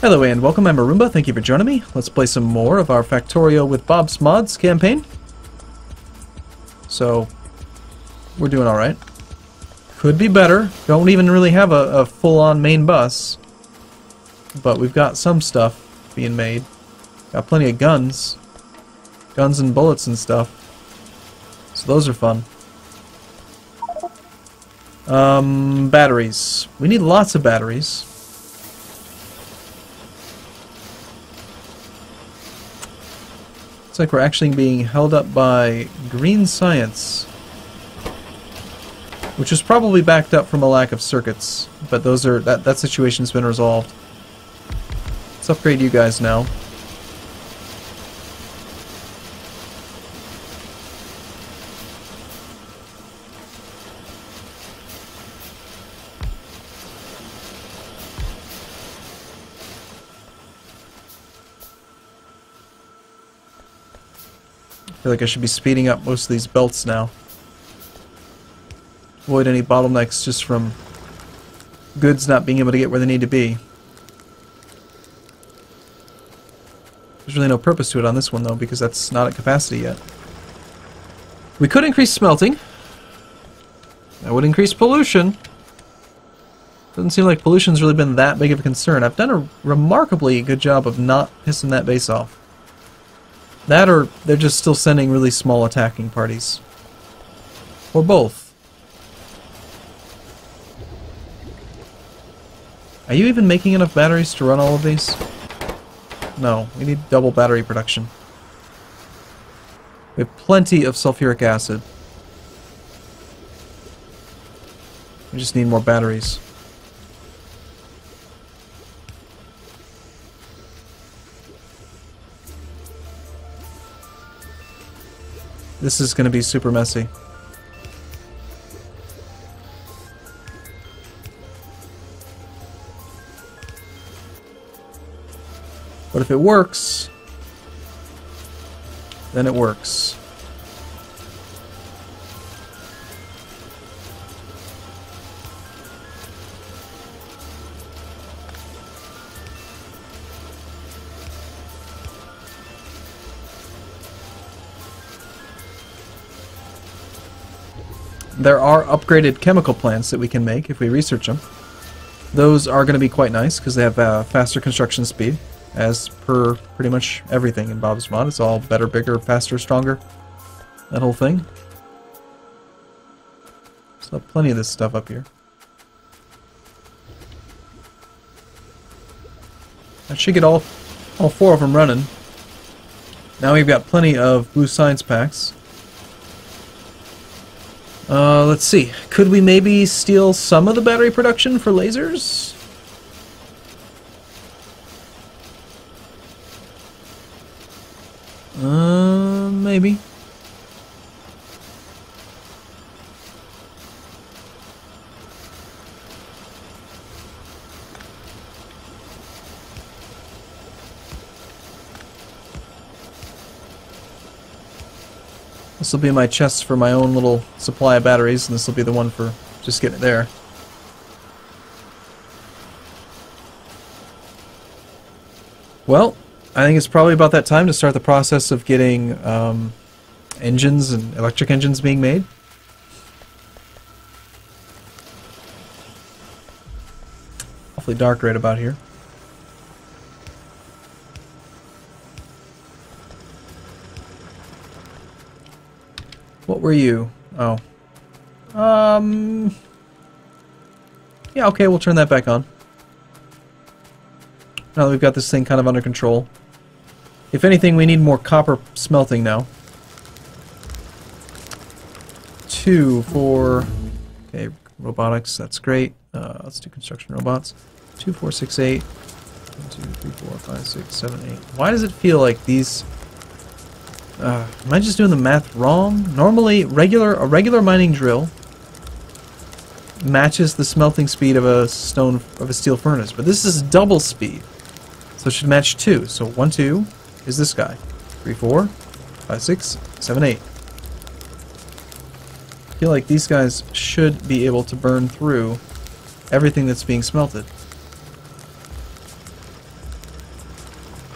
Hello and welcome, I'm Arumba, thank you for joining me. Let's play some more of our Factorio with Bob's Mods campaign. So, we're doing alright. Could be better, don't even really have a full-on main bus. But we've got some stuff being made. Got plenty of guns. Guns and bullets and stuff. So those are fun. Batteries. We need lots of batteries. Looks like we're actually being held up by green science, which is probably backed up from a lack of circuits, but those are that situation's been resolved. Let's upgrade you guys now. I feel like I should be speeding up most of these belts now. Avoid any bottlenecks just from goods not being able to get where they need to be. There's really no purpose to it on this one though, because that's not at capacity yet. We could increase smelting. That would increase pollution. Doesn't seem like pollution's really been that big of a concern. I've done a remarkably good job of not pissing that base off. That or they're just still sending really small attacking parties. Or both. Are you even making enough batteries to run all of these? No, we need double battery production. We have plenty of sulfuric acid. We just need more batteries. This is going to be super messy. But if it works, then it works. There are upgraded chemical plants that we can make if we research them. Those are going to be quite nice because they have faster construction speed, as per pretty much everything in Bob's Mod. It's all better, bigger, faster, stronger. That whole thing. So plenty of this stuff up here. That should get all four of them running. Now we've got plenty of blue science packs. Let's see. Could we maybe steal some of the battery production for lasers? Maybe. This will be my chest for my own little supply of batteries, and this will be the one for just getting it there. Well, I think it's probably about that time to start the process of getting engines and electric engines being made. Awfully dark right about here. What were you? Oh. Yeah, okay, we'll turn that back on. Now that we've got this thing kind of under control. If anything, we need more copper smelting now. 2 for... Okay, robotics, that's great. Let's do construction robots. 2, 4, 6, 8. 1, 2, 3, 4, 5, 6, 7, 8. Why does it feel like these... am I just doing the math wrong? Normally, a regular mining drill matches the smelting speed of a steel furnace, but this is double speed, so it should match 2. So 1, 2 is this guy. 3, 4, 5, 6, 7, 8. I feel like these guys should be able to burn through everything that's being smelted.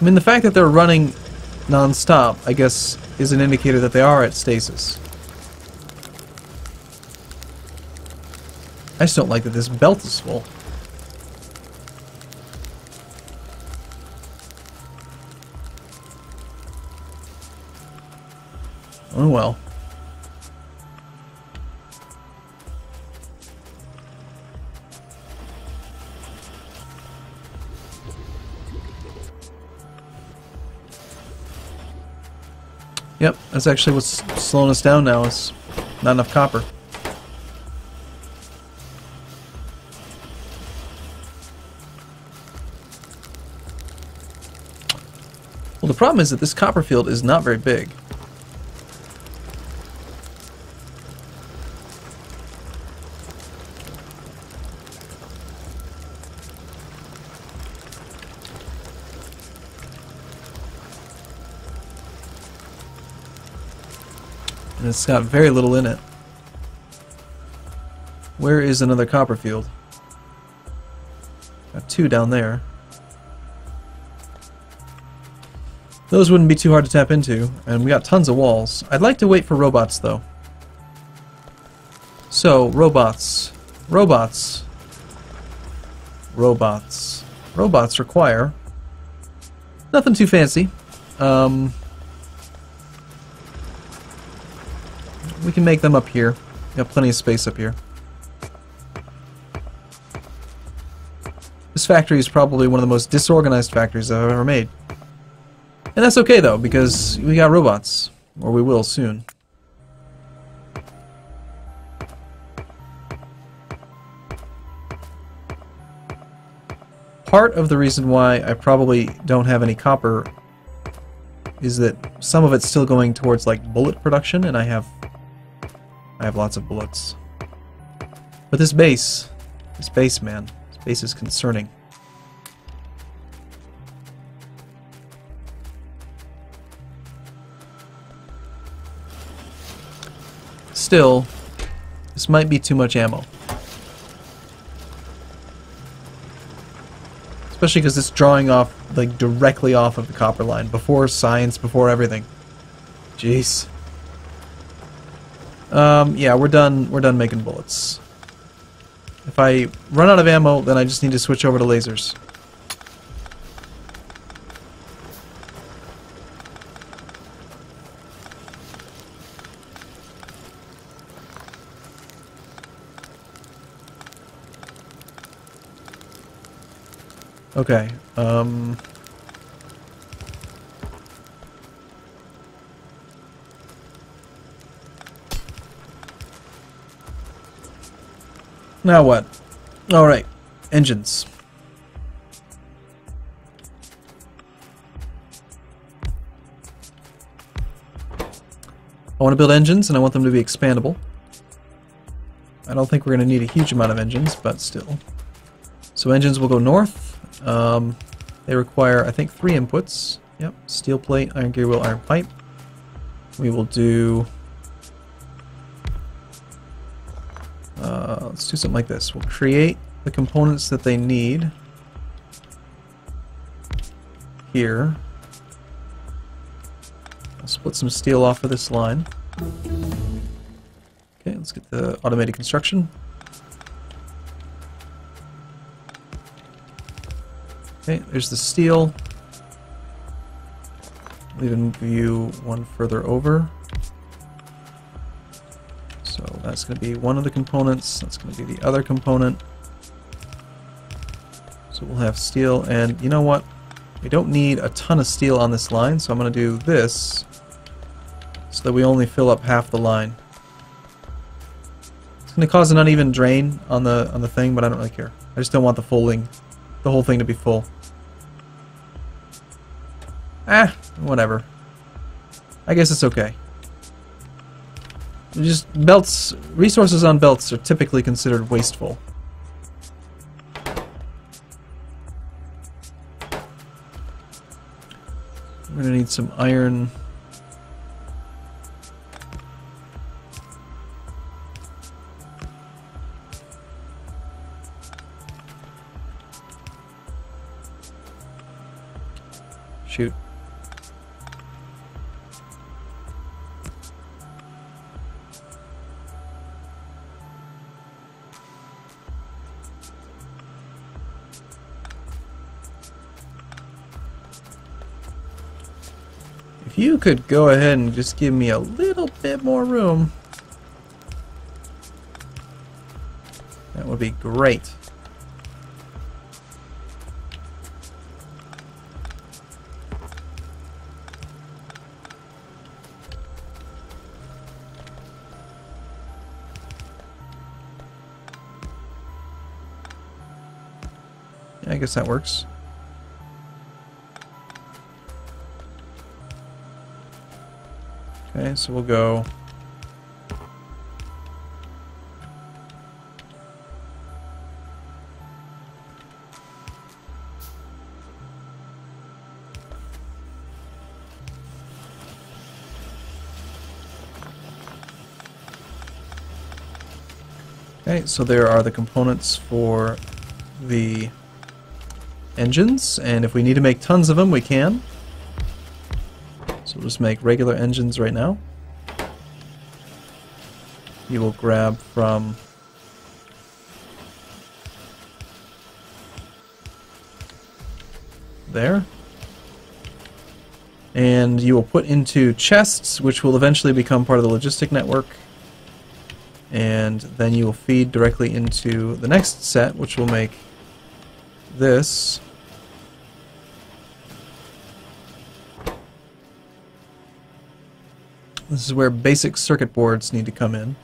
I mean, the fact that they're running non-stop, I guess, is an indicator that they are at stasis. I just don't like that this belt is full. Oh well. Yep, that's actually what's slowing us down now, is not enough copper. Well, the problem is that this copper field is not very big. And it's got very little in it. Where is another copper field? Got two down there. Those wouldn't be too hard to tap into, and we got tons of walls. I'd like to wait for robots, though. So, robots. Robots. Robots. Robots require nothing too fancy. We can make them up here. We got plenty of space up here. This factory is probably one of the most disorganized factories I've ever made. And that's okay though, because we got robots. Or we will soon. Part of the reason why I probably don't have any copper is that some of it's still going towards like bullet production, and I have lots of bullets. But this base, man, this base is concerning. Still, this might be too much ammo. Especially because it's drawing off, like, directly off of the copper line. Before science, before everything. Jeez. Yeah, we're done making bullets. If I run out of ammo, then I just need to switch over to lasers. Okay, now what? Alright, engines. I want to build engines, and I want them to be expandable. I don't think we're going to need a huge amount of engines, but still. So engines will go north. They require, I think, 3 inputs. Yep, steel plate, iron gear wheel, iron pipe. We will do... let's do something like this. We'll create the components that they need here. I'll split some steel off of this line. Okay, let's get the automated construction. Okay, there's the steel. We'll even view one further over. So that's going to be one of the components. That's going to be the other component. So we'll have steel, and you know what? We don't need a ton of steel on this line, so I'm going to do this so that we only fill up half the line. It's going to cause an uneven drain on the thing, but I don't really care. I just don't want the whole thing to be full. Ah, whatever. I guess it's okay. Just belts, resources on belts are typically considered wasteful. We're gonna need some iron. Shoot. If you could go ahead and just give me a little bit more room, that would be great. I guess that works. Okay, so we'll go okay, so there are the components for the engines, and if we need to make tons of them, we can. So we'll just make regular engines right now. You will grab from there, and you will put into chests, which will eventually become part of the logistic network, and then you will feed directly into the next set, which will make this. This is where basic circuit boards need to come in.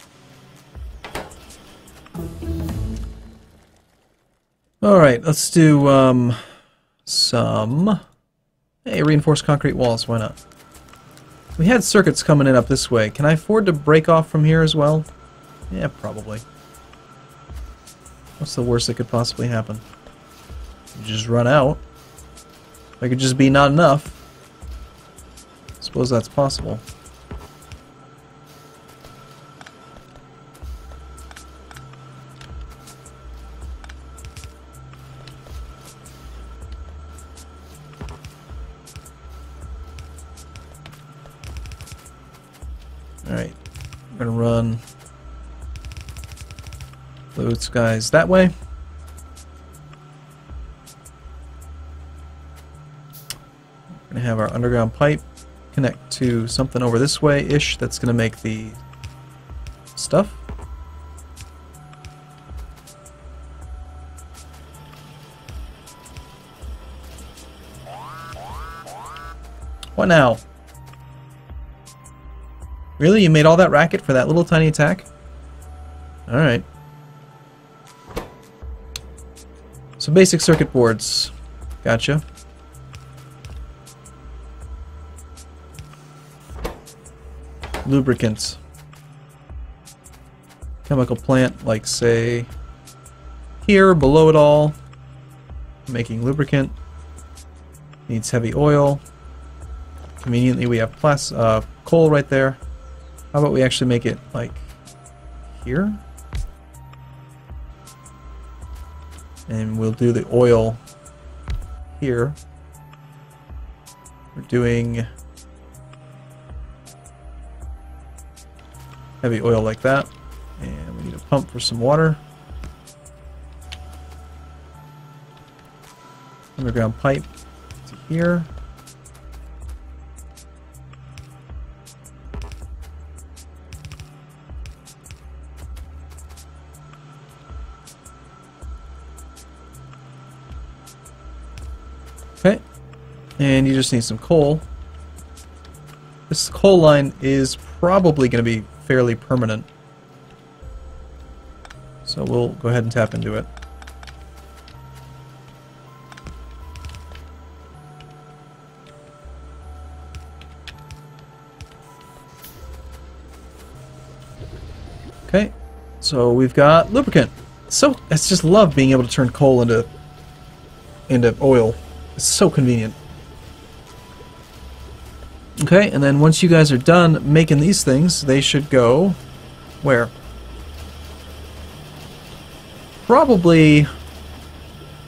Alright, let's do some reinforced concrete walls, why not? We had circuits coming in up this way. Can I afford to break off from here as well? Yeah, probably. What's the worst that could possibly happen? Just run out. That could just be not enough. Suppose that's possible. Alright, I'm gonna run those guys that way. We're gonna have our underground pipe connect to something over this way-ish that's gonna make the stuff. What now? Really? You made all that racket for that little tiny attack? Alright. So basic circuit boards. Gotcha. Lubricants. Chemical plant, like say here, below it all. Making lubricant. Needs heavy oil. Conveniently we have coal right there. How about we actually make it, like, here? And we'll do the oil here. We're doing heavy oil like that. And we need a pump for some water. Underground pipe to here. Okay, and you just need some coal. This coal line is probably going to be fairly permanent, so we'll go ahead and tap into it. Okay, so we've got lubricant. So I just love being able to turn coal into oil. It's so convenient. Okay, and then once you guys are done making these things, they should go where? Probably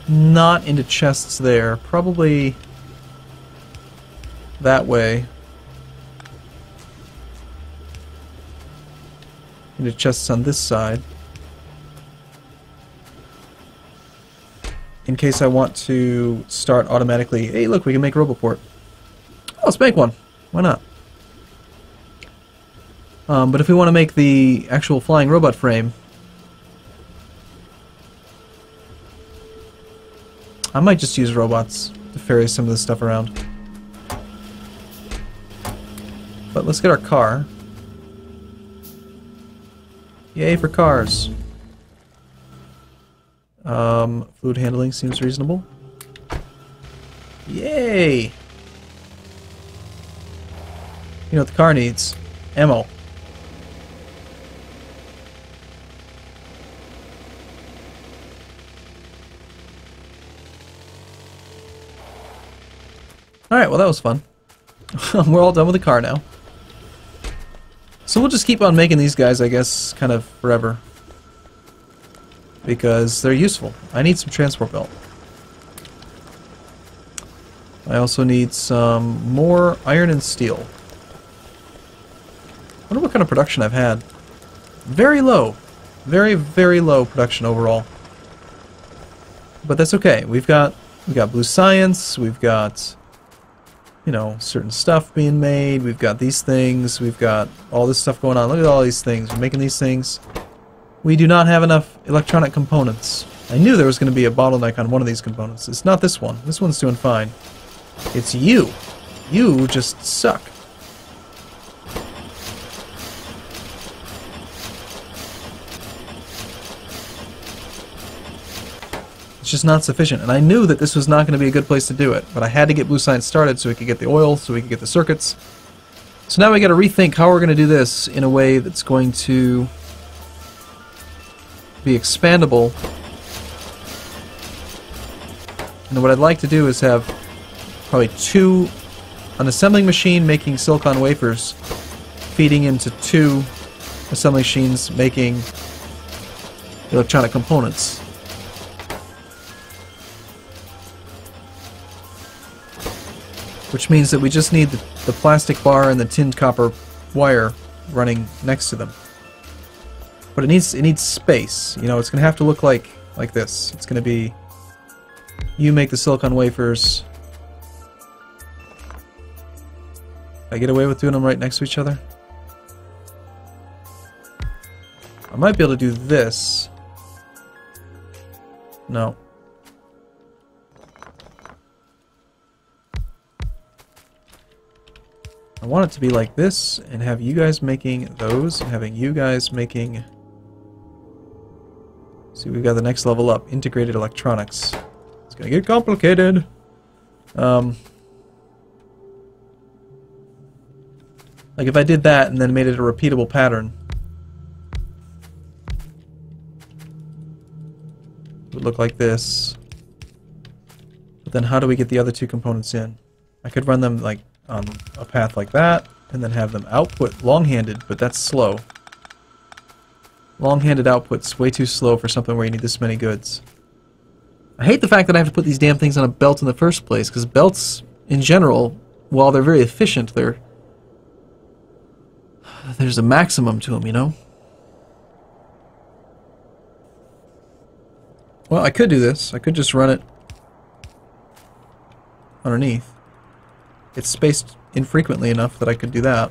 not into chests there. Probably that way. Need a chest on this side. In case I want to start automatically. Hey, look, we can make a Roboport. Oh, let's make one. Why not? But if we want to make the actual flying robot frame, I might just use robots to ferry some of this stuff around. But let's get our car. Yay for cars. Fluid handling seems reasonable. Yay! You know what the car needs? Ammo. Alright, well that was fun. We're all done with the car now. So we'll just keep on making these guys, I guess, kind of forever. Because they're useful. I need some transport belt. I also need some more iron and steel. I wonder what kind of production I've had. Very low. Very, very low production overall. But that's okay. We've got blue science, we've got, you know, certain stuff being made, we've got these things, we've got all this stuff going on. Look at all these things. We're making these things. We do not have enough electronic components. I knew there was going to be a bottleneck on one of these components. It's not this one. This one's doing fine. It's you. You just suck. It's just not sufficient. And I knew that this was not going to be a good place to do it. But I had to get Blue Science started so we could get the oil, so we could get the circuits. So now we got to rethink how we're going to do this in a way that's going to be expandable. And what I'd like to do is have probably an assembling machine making silicon wafers feeding into 2 assembly machines making electronic components. Which means that we just need the plastic bar and the tinned copper wire running next to them. But it needs space. You know, it's going to have to look like this. It's going to be, you make the silicon wafers. I get away with doing them right next to each other? I might be able to do this. No. I want it to be like this, and have you guys making those, and having you guys making... See, we've got the next level up, integrated electronics. It's gonna get complicated. Like if I did that and then made it a repeatable pattern, it would look like this. But then how do we get the other 2 components in? I could run them like on a path like that, and then have them output long-handed, but that's slow. Long-handed output's way too slow for something where you need this many goods. I hate the fact that I have to put these damn things on a belt in the first place, because belts, in general, while they're very efficient, there's a maximum to them, you know? Well, I could do this. I could just run it underneath. It's spaced infrequently enough that I could do that.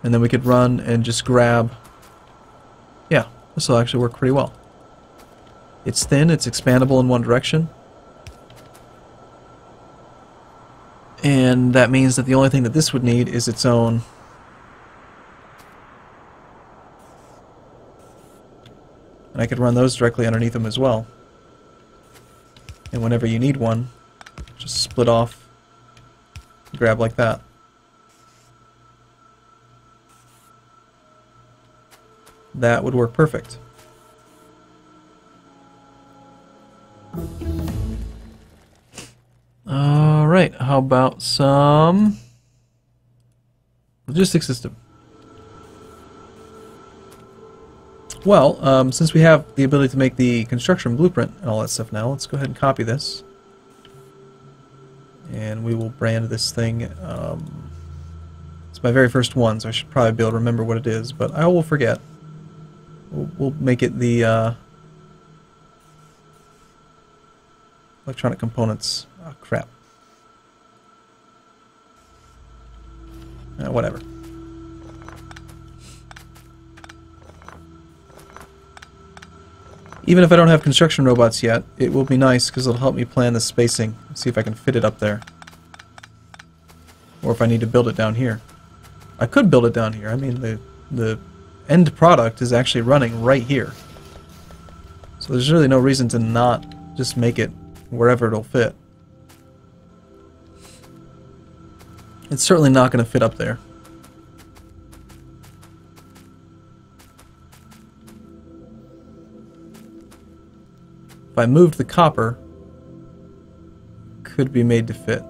And then we could run and just grab... Yeah, this will actually work pretty well. It's thin, it's expandable in one direction. And that means that the only thing that this would need is its own... And I could run those directly underneath them as well. And whenever you need one, just split off, grab like that. That would work perfect. Alright, how about some logistics system? Well, since we have the ability to make the construction blueprint and all that stuff now, let's go ahead and copy this. And we will brand this thing. It's my very first one, so I should probably be able to remember what it is, but I will forget. We'll make it the electronic components. Oh, crap. Whatever. Even if I don't have construction robots yet, it will be nice because it'll help me plan the spacing. See if I can fit it up there. Or if I need to build it down here. I could build it down here. I mean, the end product is actually running right here. So there's really no reason to not just make it wherever it'll fit. It's certainly not going to fit up there. If I moved the copper, could be made to fit.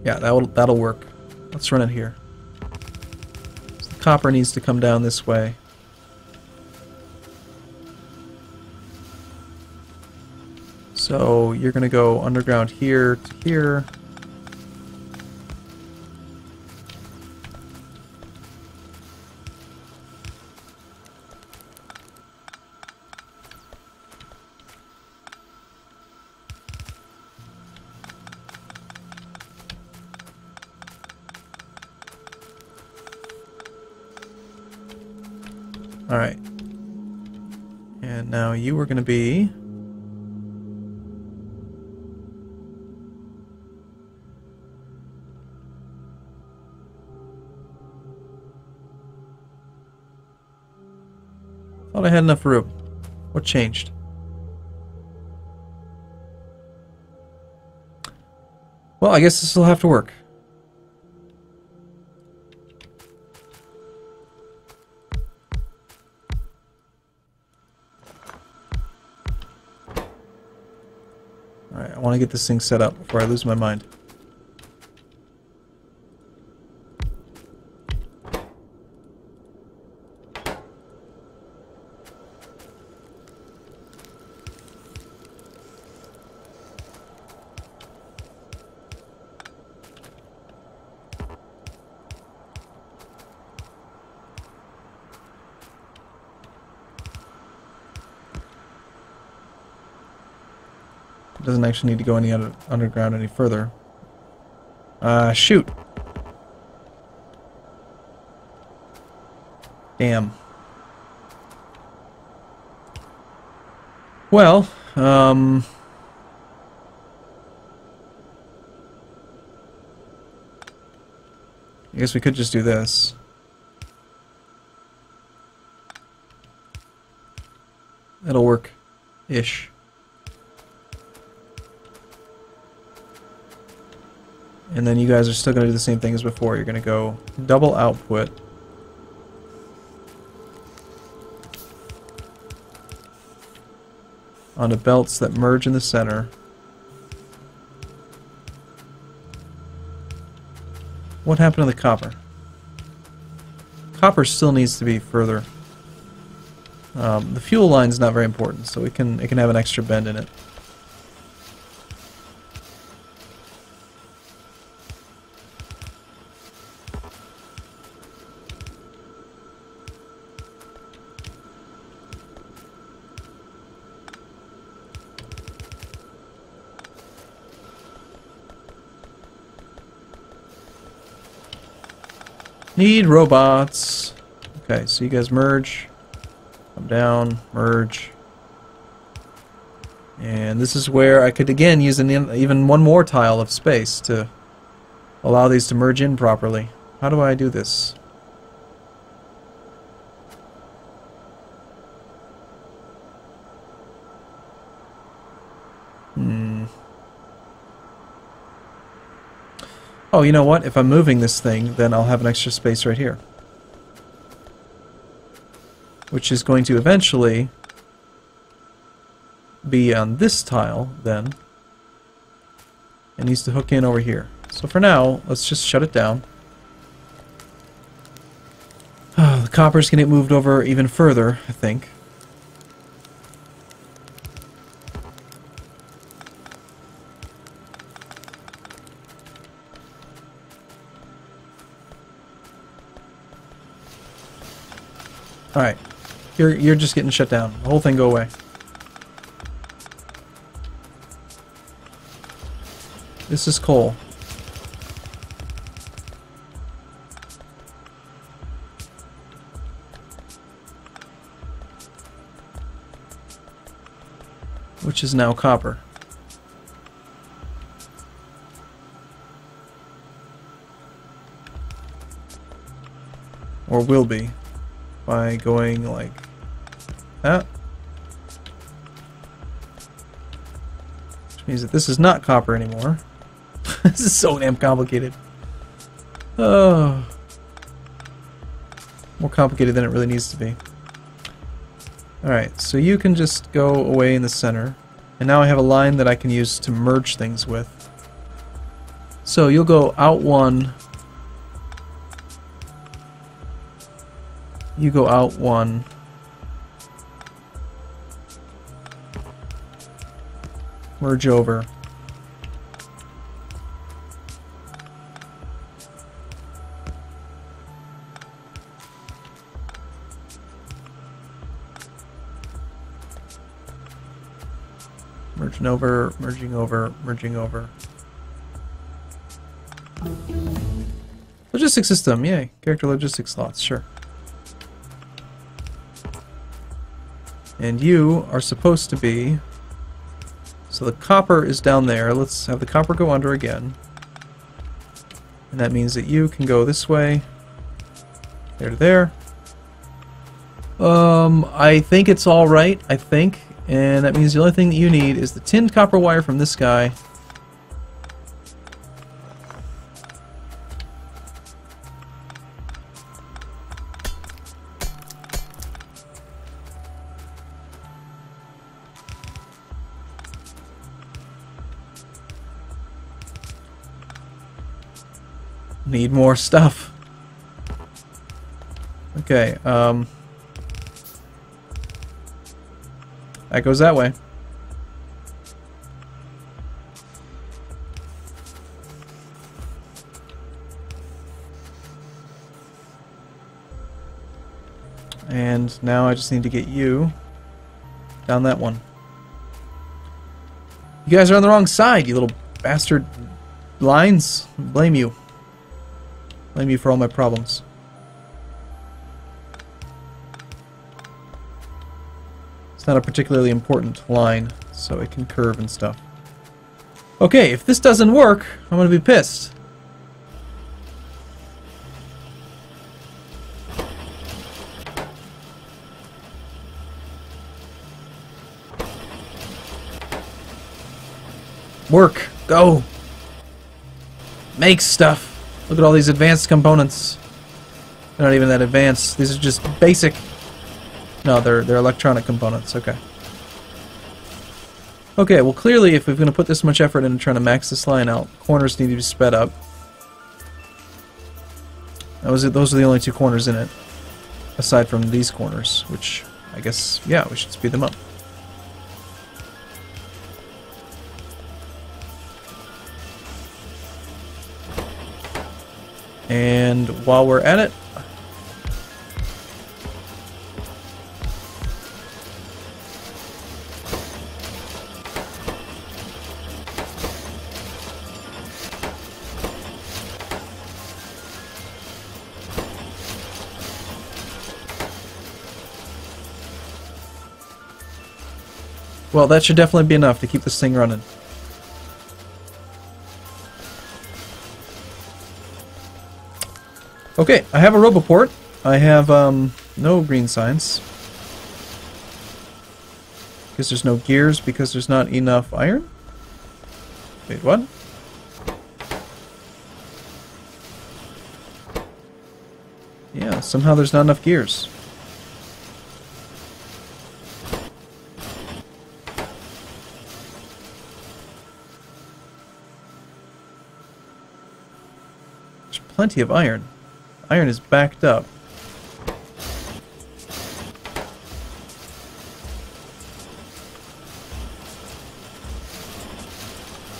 Yeah, that'll work. Let's run it here. So the copper needs to come down this way. So you're going to go underground here to here. Alright. And now you are going to be... Thought I had enough room. What changed? Well, I guess this will have to work. Alright, I want to get this thing set up before I lose my mind. Doesn't actually need to go any underground any further. Shoot. Damn. Well, I guess we could just do this. It'll work-ish. And then you guys are still going to do the same thing as before. You're going to go double output. Onto belts that merge in the center. What happened to the copper? Copper still needs to be further. The fuel line's not very important, so it can have an extra bend in it. Need robots. Okay, so you guys merge. Come down, merge. And this is where I could again use even one more tile of space to allow these to merge in properly. How do I do this? Oh, you know what? If I'm moving this thing, then I'll have an extra space right here. Which is going to eventually be on this tile, then. It needs to hook in over here. So for now, let's just shut it down. Oh, the copper's going to get moved over even further, I think. Alright. You're just getting shut down. The whole thing go away. This is coal. Which is now copper. Or will be. By going like that. Which means that this is not copper anymore. This is so damn complicated. Oh. More complicated than it really needs to be. Alright, so you can just go away in the center. And now I have a line that I can use to merge things with. So you'll go out one. You go out one. Merge over. Merging over, merging over, merging over. Logistics system, yay. Character logistics slots, sure. And you are supposed to be... So the copper is down there. Let's have the copper go under again. And that means that you can go this way. There to there. I think it's alright, I think. And that means the only thing that you need is the tinned copper wire from this guy. Need more stuff. Okay, that goes that way. And now I just need to get you down that one. You guys are on the wrong side, you little bastard lines. Blame you. Blame you for all my problems. It's not a particularly important line, so it can curve and stuff. Okay, if this doesn't work, I'm gonna be pissed. Work. Go. Make stuff. Look at all these advanced components. They're not even that advanced. These are just basic. No, they're electronic components. Okay. Okay, well clearly if we're going to put this much effort into trying to max this line out, corners need to be sped up. Those are the only two corners in it. Aside from these corners, which I guess, yeah, we should speed them up. And while we're at it, well, that should definitely be enough to keep this thing running. Okay, I have a Roboport. I have no green signs. Because there's no gears, because there's not enough iron? Wait, what? Yeah, somehow there's not enough gears. There's plenty of iron. Iron is backed up.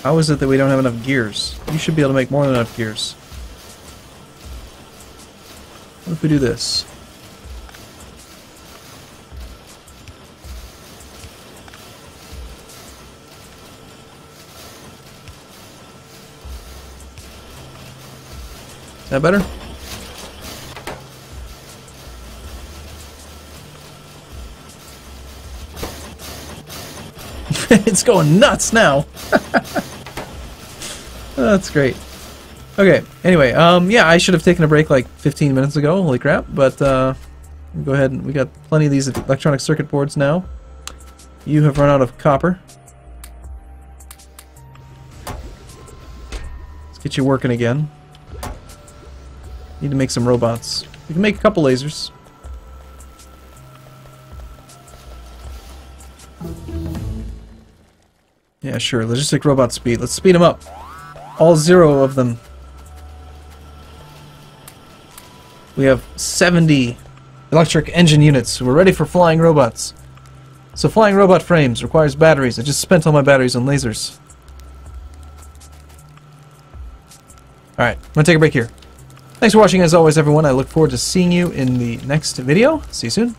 How is it that we don't have enough gears? You should be able to make more than enough gears. What if we do this? That better? It's going nuts now. That's great. Okay, anyway, yeah, I should have taken a break like 15 minutes ago, holy crap, but go ahead, and we got plenty of these electronic circuit boards now. You have run out of copper. Let's get you working again. Need to make some robots. We can make a couple lasers. Yeah, sure, logistic robot speed. Let's speed them up. All 0 of them. We have 70 electric engine units. We're ready for flying robots. So flying robot frames requires batteries. I just spent all my batteries on lasers. Alright, I'm going to take a break here. Thanks for watching as always, everyone. I look forward to seeing you in the next video. See you soon.